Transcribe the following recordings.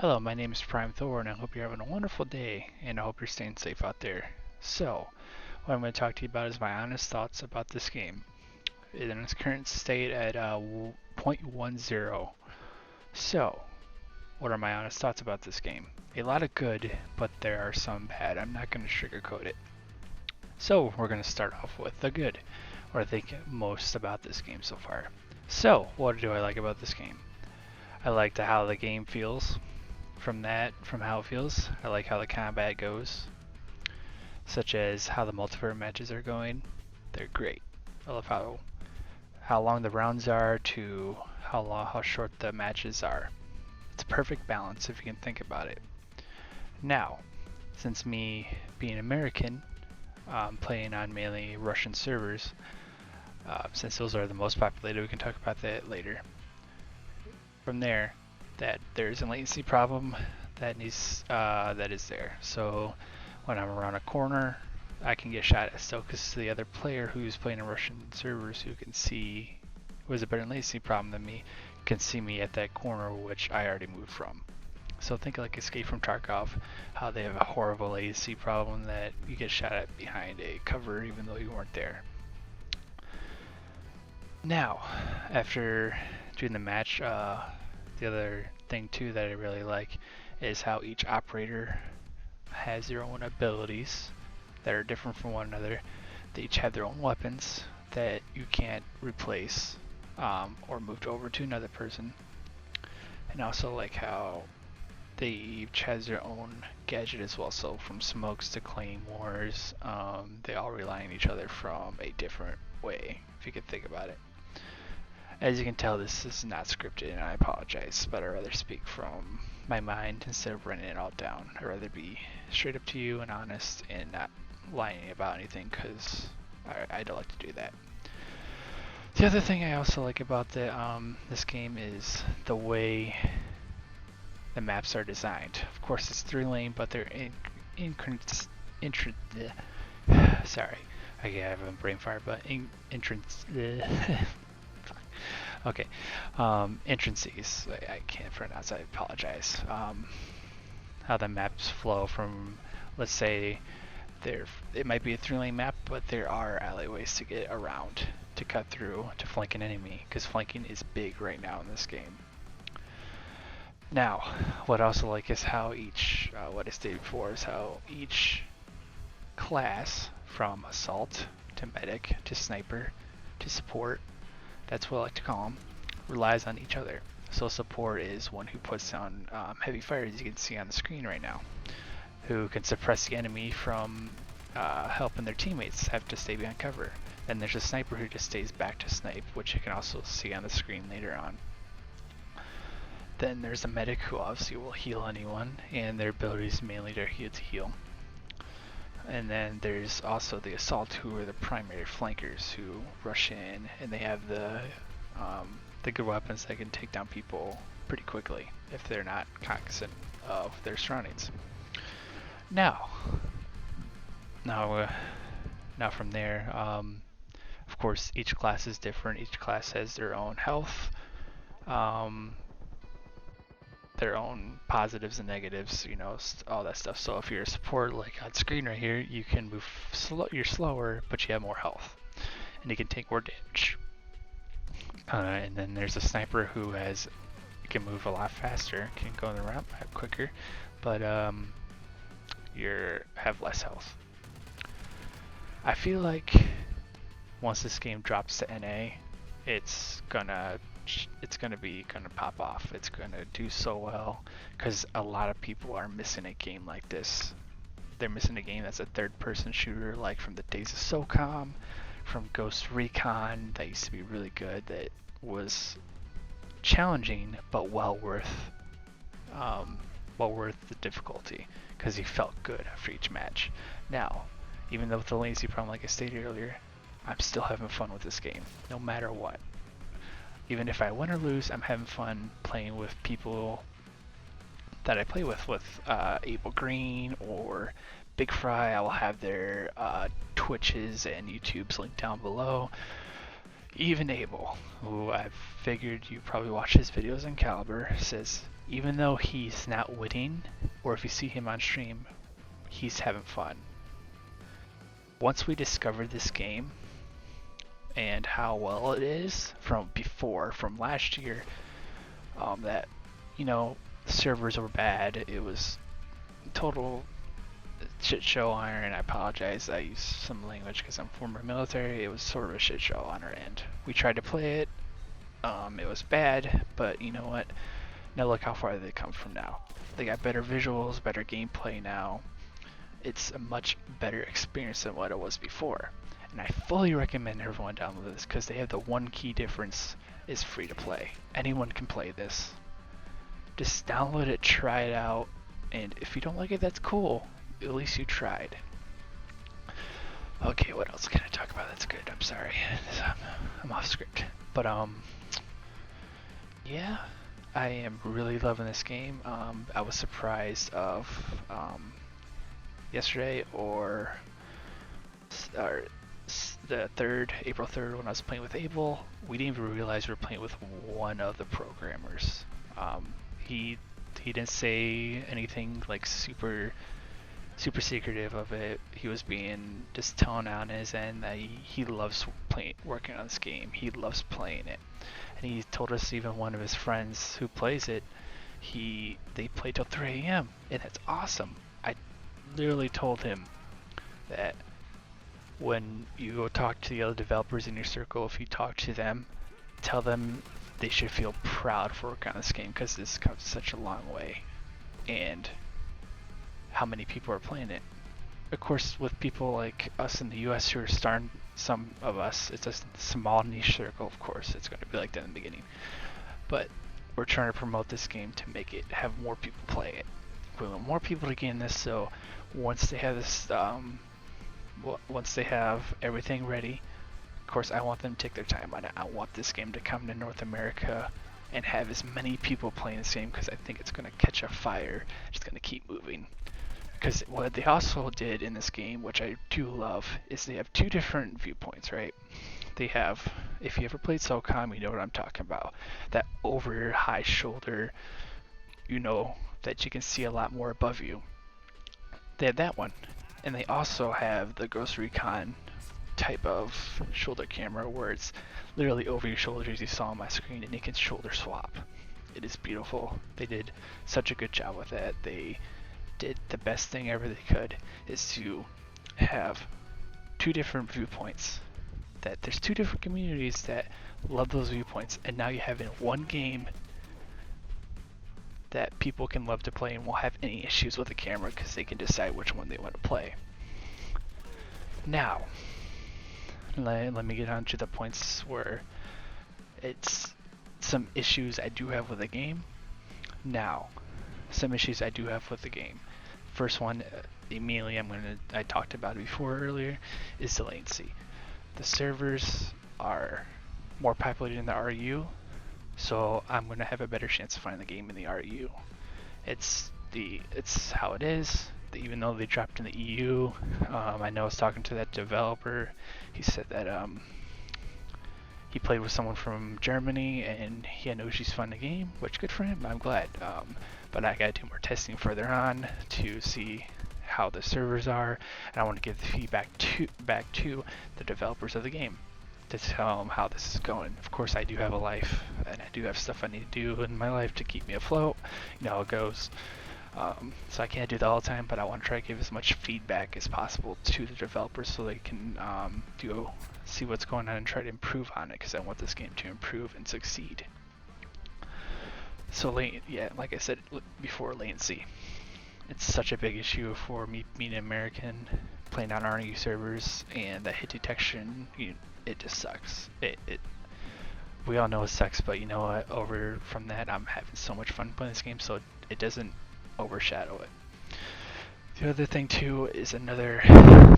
Hello, my name is Prime Thor, and I hope you're having a wonderful day, and I hope you're staying safe out there. So, what I'm going to talk to you about is my honest thoughts about this game. In its current state at 0.10. So, what are my honest thoughts about this game? A lot of good, but there are some bad. I'm not going to sugarcoat it. So, we're going to start off with the good, what I think most about this game so far. So, what do I like about this game? I like how the game feels. From how it feels. I like how the combat goes, such as how the multiplayer matches are going. They're great. I love how long the rounds are to how short the matches are. It's a perfect balance if you can think about it. Now, since me being American, playing on mainly Russian servers, since those are the most populated, we can talk about that later. From there, that there's a latency problem that is there. So when I'm around a corner, I can get shot at still because the other player who's playing in Russian servers who has a better latency problem than me can see me at that corner which I already moved from. So think like Escape from Tarkov, how they have a horrible latency problem that you get shot at behind a cover even though you weren't there. Now, after doing the match, the other thing too that I really like is how each operator has their own abilities that are different from one another. They each have their own weapons that you can't replace or move over to another person. And also like how they each has their own gadget as well. So from smokes to claymores, they all rely on each other from a different way, if you could think about it. As you can tell, this is not scripted, and I apologize, but I'd rather speak from my mind instead of writing it all down. I'd rather be straight up to you and honest and not lying about anything, because I don't like to do that. The other thing I also like about this game is the way the maps are designed. Of course, it's 3-lane, but they're sorry, I have a brain fire, but entrance. Okay, entrances. I can't pronounce. I apologize. How the maps flow from, let's say, it might be a 3-lane map, but there are alleyways to get around, to cut through, to flank an enemy, because flanking is big right now in this game. Now, what I also like is how what I stated before, is how each class, from assault to medic to sniper to support, that's what I like to call them, relies on each other. So support is one who puts down heavy fire, as you can see on the screen right now, who can suppress the enemy from helping their teammates have to stay behind cover. Then there's a sniper who just stays back to snipe, which you can also see on the screen later on. Then there's a medic who obviously will heal anyone, and their ability is mainly to heal. And then there's also the assault, who are the primary flankers who rush in, and they have the good weapons that can take down people pretty quickly if they're not cognizant of their surroundings. Now from there, of course, each class is different. Each class has their own health, their own positives and negatives, all that stuff. So if you're a support, like on screen right here, you can move you're slower, but you have more health, and you can take more damage. And then there's a sniper who can move a lot faster, can go in the ramp quicker, but you have less health. I feel like once this game drops to NA, it's gonna pop off. It's gonna do so well because a lot of people are missing a game like this. They're missing a game that's a third-person shooter, like from the days of SOCOM, from Ghost Recon, that used to be really good, that was challenging but well worth the difficulty, because you felt good after each match. Now, even though with the latency problem, like I stated earlier, I'm still having fun with this game, no matter what. Even if I win or lose, I'm having fun playing with people that I play with Abel Green or BigFry. I will have their Twitches and YouTubes linked down below. Even Abel, who I've figured you probably watch his videos in Caliber, says even though he's not winning, or if you see him on stream, he's having fun. Once we discovered this game and how well it is from before, from last year, that, you know, servers were bad, it was total shit show on our end. I apologize, I use some language because I'm former military. It was sort of a shit show on our end. We tried to play it, it was bad, but you know what? Now look how far they've come from now. They got better visuals, better gameplay now. It's a much better experience than what it was before. And I fully recommend everyone download this because they have the one key difference is free to play. Anyone can play this. Just download it, try it out, and if you don't like it, that's cool. At least you tried. Okay, what else can I talk about? That's good. I'm sorry. I'm off script. But yeah, I am really loving this game. I was surprised of yesterday or the April 3rd, when I was playing with Abel. We didn't even realize we were playing with one of the programmers. He didn't say anything like super secretive of it. He was being just telling on his end that he loves working on this game. He loves playing it, and he told us even one of his friends who plays it, they play till 3 a.m. and that's awesome. I literally told him that when you go talk to the other developers in your circle, if you talk to them, tell them they should feel proud for working on this game because this comes such a long way, and how many people are playing it. Of course, with people like us in the US who are starting, some of us, it's a small niche circle, of course, it's going to be like that in the beginning. But we're trying to promote this game to make it, have more people play it. We want more people to gain this, so once they have this, once they have everything ready, of course I want them to take their time on it. I want this game to come to North America and have as many people playing this game because I think it's going to catch a fire. It's going to keep moving. Because what they also did in this game, which I do love, is they have two different viewpoints, right? They have, if you ever played SOCOM, you know what I'm talking about. That over your high shoulder, you know, that you can see a lot more above you. They have that one. And they also have the Ghost Recon type of shoulder camera where it's literally over your shoulder as you saw on my screen, and you can shoulder swap. It is beautiful. They did such a good job with that. They did the best thing ever they could, is to have two different viewpoints. That there's two different communities that love those viewpoints, and now you have in one game that people can love to play and won't have any issues with the camera because they can decide which one they want to play. Now, let me get on to the points where it's some issues I do have with the game. Now, some issues I do have with the game. First one, immediately I talked about it before earlier, is the latency. The servers are more populated in the RU, so I'm gonna have a better chance of finding the game in the RU. It's how it is. Even though they dropped in the EU, I know I was talking to that developer. He said that he played with someone from Germany and he had no issues finding the game, which good for him. I'm glad. But I gotta do more testing further on to see how the servers are, and I want to give the feedback back to the developers of the game to tell them how this is going. Of course, I do have a life, and I do have stuff I need to do in my life to keep me afloat. You know how it goes. So I can't do that all the time, but I want to try to give as much feedback as possible to the developers so they can see what's going on and try to improve on it, because I want this game to improve and succeed. So like I said before, latency. It's such a big issue for me being an American, playing on RU servers, and the hit detection, it just sucks. We all know it sucks, but you know what, over from that, I'm having so much fun playing this game, so it doesn't overshadow it. The other thing too is another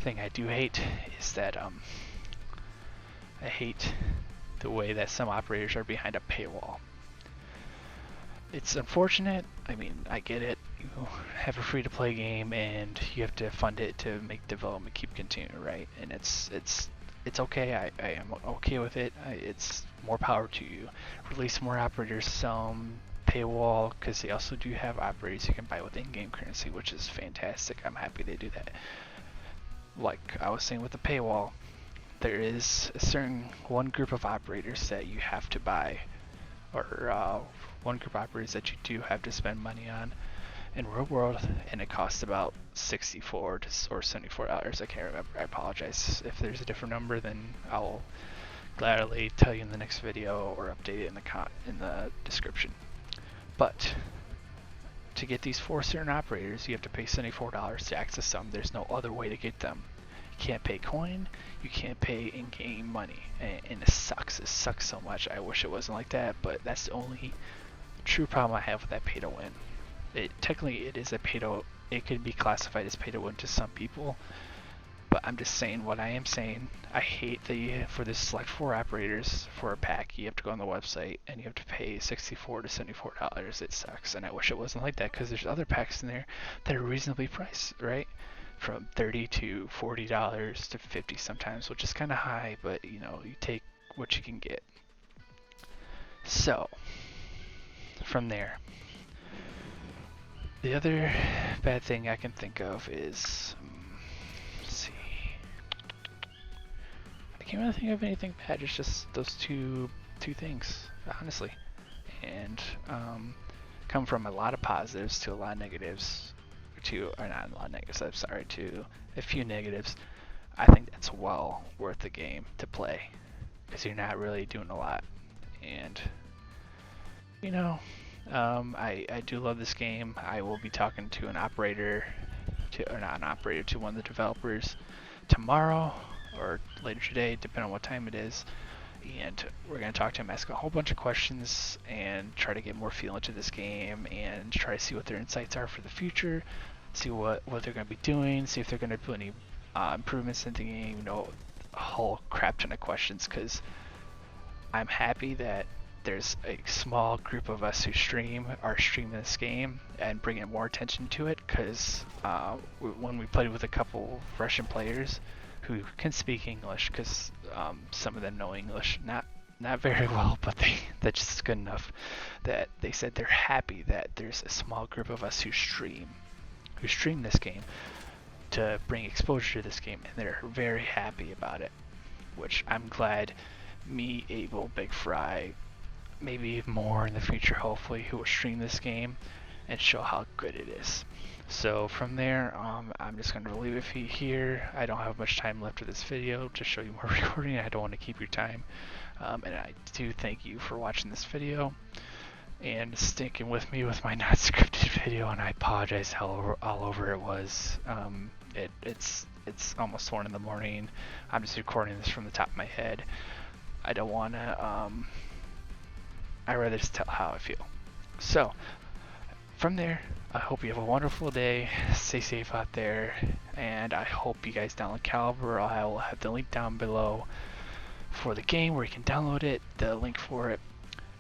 thing I do hate is that I hate the way that some operators are behind a paywall. It's unfortunate. I mean, I get it. You have a free-to-play game and you have to fund it to make development keep continuing, right? And it's okay. I am okay with it. It's more power to you. Release more operators, sell them, paywall, because they also do have operators you can buy with in-game currency, which is fantastic. I'm happy they do that. Like I was saying with the paywall, there is a certain one group of operators that you have to buy, or one group of operators that you do have to spend money on in real world, and it costs about $64 or $74. I can't remember. I apologize. If there's a different number, then I'll gladly tell you in the next video or update it in the description. But to get these 4 certain operators, you have to pay $74 to access them. There's no other way to get them. You can't pay coin, you can't pay in-game money, and it sucks. It sucks so much. I wish it wasn't like that, but that's the only true problem I have with that pay to win. Technically it is it could be classified as pay to win to some people, but I'm just saying what I am saying. I hate for this select 4 operators for a pack, you have to go on the website and you have to pay $64 to $74. It sucks, and I wish it wasn't like that, because there's other packs in there that are reasonably priced, right? From $30 to $40 to $50 sometimes, which is kind of high, but you know, you take what you can get. So from there, the other bad thing I can think of is, let's see, I can't really think of anything bad. It's just those two things, honestly, and come from a lot of positives to a lot of negatives, or not a lot of negatives, I'm sorry, to a few negatives. I think that's well worth the game to play, because you're not really doing a lot, and you know, I do love this game. I will be talking to an operator, to one of the developers tomorrow or later today, depending on what time it is. And we're going to talk to him, ask a whole bunch of questions, and try to get more feel into this game, and try to see what their insights are for the future, see what they're going to be doing, see if they're going to put any improvements in the game, you know, a whole crap ton of questions, because I'm happy that there's a small group of us who are streaming this game and bringing more attention to it, because when we played with a couple Russian players who can speak English, because some of them know English, not very well, but that's just good enough, that they said they're happy that there's a small group of us who stream this game to bring exposure to this game, and they're very happy about it, which I'm glad me, Abel, Big Fry, maybe more in the future hopefully, who will stream this game and show how good it is. So from there, I'm just going to leave it here. I don't have much time left of this video to show you more recording. I don't want to keep your time, and I do thank you for watching this video and sticking with me with my not scripted video, and I apologize how all over it was. It's almost 1 in the morning. I'm just recording this from the top of my head. I don't want to, I'd rather just tell how I feel. So from there, I hope you have a wonderful day, stay safe out there, and I hope you guys download Caliber. I will have the link down below for the game where you can download it, the link for it,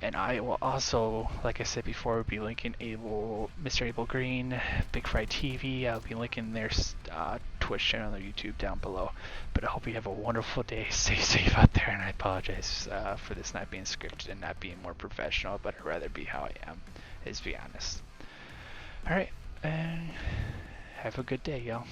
and I will also, like I said before, be linking Mr. Abel Green, BigFryTv. I'll be linking their Twitch channel, their YouTube down below. But I hope you have a wonderful day, stay safe out there, and I apologize for this not being scripted and not being more professional, but I'd rather be how I am, is be honest. Alright, and have a good day, y'all.